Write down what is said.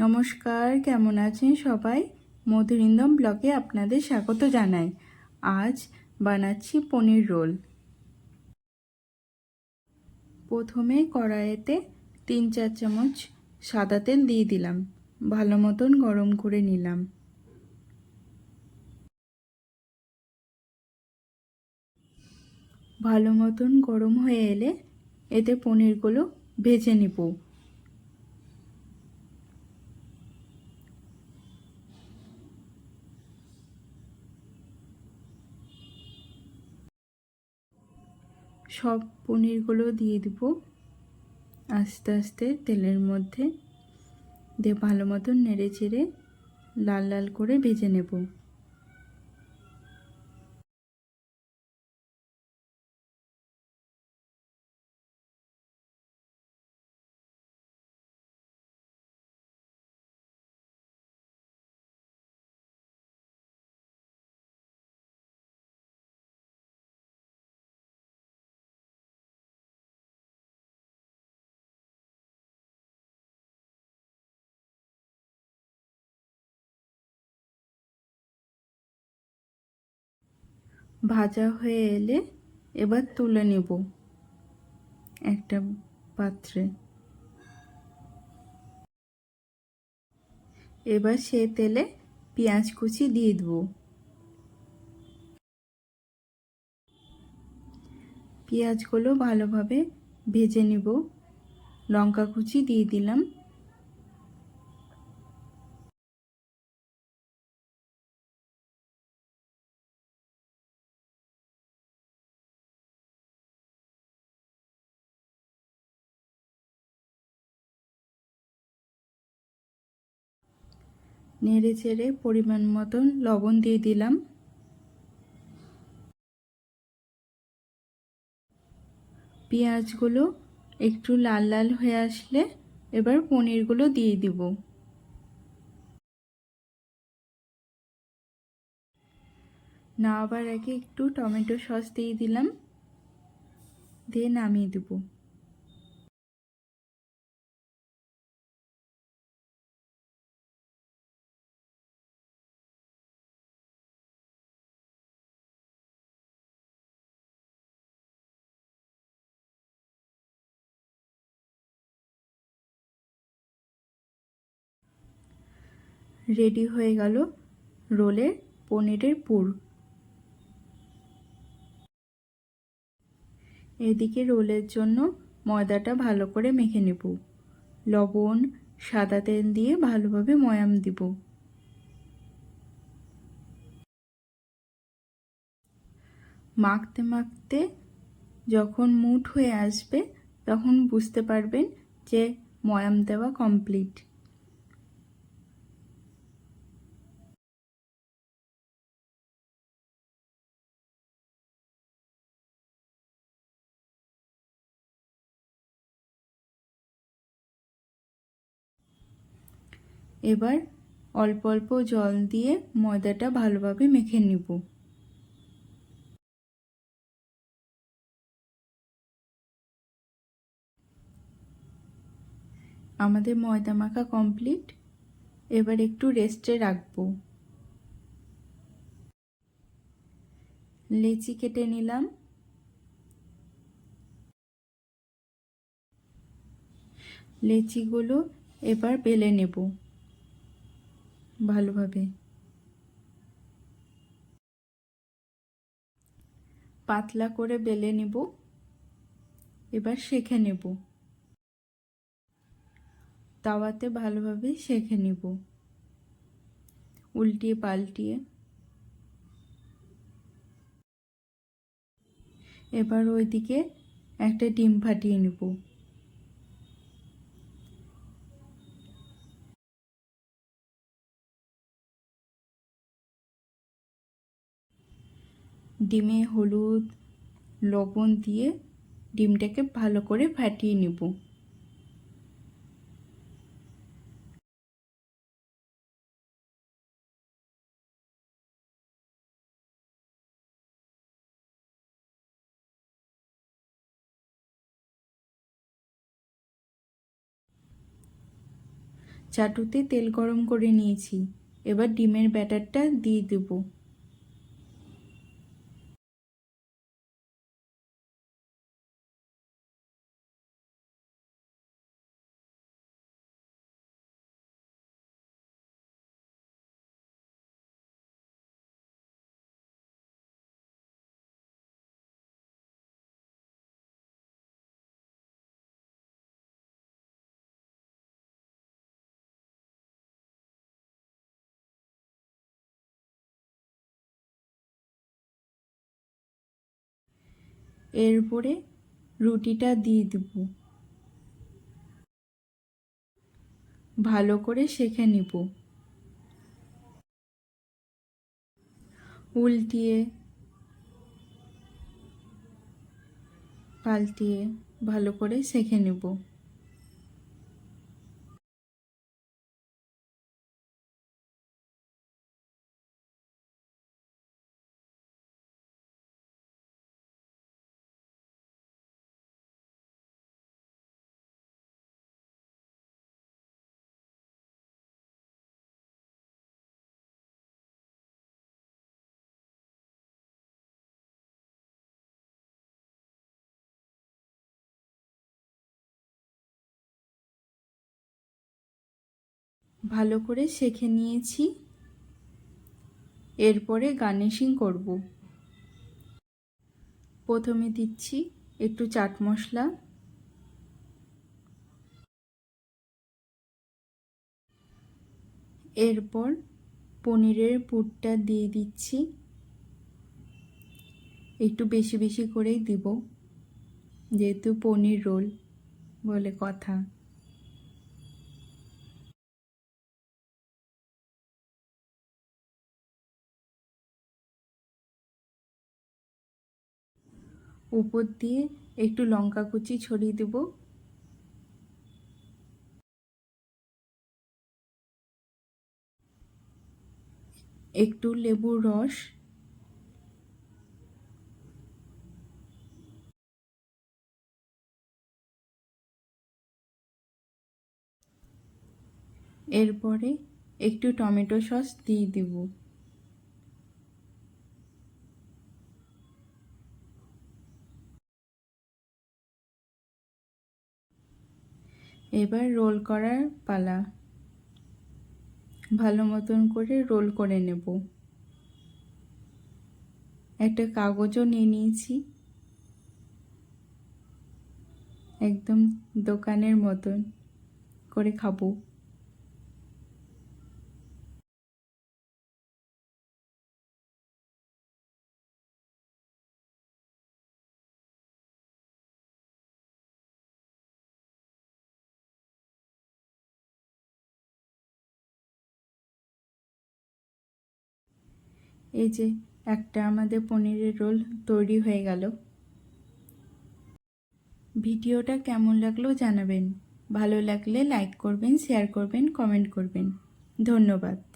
নমস্কার, কেমন আছেন সবাই? মধুরিন্দম ব্লগে আপনাদের স্বাগত জানাই। আজ বানাচ্ছি পনির রোল। প্রথমে কড়াইতে 3-4 চামচ সাদা তেল দিয়ে দিলাম, ভালো মতন গরম করে নিলাম। ভালো মতন গরম হয়ে এলে এতে পনিরগুলো ভেজে নিব। সব পনিরগুলো দিয়ে দিব আস্তে আস্তে তেলের মধ্যে, দিয়ে ভালো মতন নেড়ে চেড়ে লাল লাল করে ভেজে নেব। ভাজা হয়ে এলে এবার তুলে নেব একটা পাত্রে। এবার সে তেলে পেঁয়াজ কুচি দিয়ে দেবো। পেঁয়াজগুলো ভালোভাবে ভেজে নেব। লঙ্কা কুচি দিয়ে দিলাম। নেড়ে চেড়ে পরিমাণ মতন লবণ দিয়ে দিলাম। পেঁয়াজগুলো একটু লাল লাল হয়ে আসলে এবার পনিরগুলো দিয়ে দিব। নামাবার আগে একটু টমেটো সস দিয়ে দিলাম, দিয়ে নামিয়ে দেব। রেডি হয়ে গেল রোলের পনিরের পুর। এদিকে রোলের জন্য ময়দাটা ভালো করে মেখে নেব। লবণ, সাদা তেল দিয়ে ভালোভাবে ময়াম দিব। মাখতে মাখতে যখন মুঠ হয়ে আসবে তখন বুঝতে পারবেন যে ময়াম দেওয়া কমপ্লিট। এবার অল্প অল্প জল দিয়ে ময়দাটা ভালোভাবে মেখে নিব। আমাদের ময়দা মাখা কমপ্লিট। এবার একটু রেস্টে রাখবো। লেচি কেটে নিলাম। লেচিগুলো এবার বেলে নেব ভালোভাবে। পাতলা করে বেলে নেব। এবার সেঁকে নেব। তাওয়াতে ভালোভাবে সেঁকে নেব, উল্টিয়ে পাল্টিয়ে। এবার ওইদিকে একটা ডিম ফাটিয়ে নেব। ডিমে হলুদ লবণ দিয়ে ডিমটাকে ভালো করে ফাটিয়ে নেব। চাটুতে তেল গরম করে নিয়েছি। এবার ডিমের ব্যাটারটা দিয়ে দেব। এরপরে রুটিটা দিয়ে দেব। ভালো করে সেঁকে নিব। উল্টিয়ে পাল্টিয়ে ভালো করে সেঁকে নেব। ভালো করে সেঁকে নিয়েছি। এরপরে গার্নিশিং করব। প্রথমে দিচ্ছি একটু চাট মশলা, এরপর পনিরের পুরটা দিয়ে দিচ্ছি। একটু বেশি বেশি করেই দিব, যেহেতু পনির রোল বলে কথা। উপর দিয়ে একটু লঙ্কা কুচি ছড়িয়ে দেব। একটু লেবুর রস, এরপরে একটু টমেটো সস দিয়ে দেব। এবার রোল করার পালা। ভালো মতন করে রোল করে নেব। একটা কাগজও নিয়ে নিয়েছি, একদম দোকানের মতন করে খাবো। এই যে একটা আমাদের পনিরের রোল তৈরি হয়ে গেল। ভিডিওটা কেমন লাগলো জানাবেন। ভালো লাগলে লাইক করবেন, শেয়ার করবেন, কমেন্ট করবেন। ধন্যবাদ।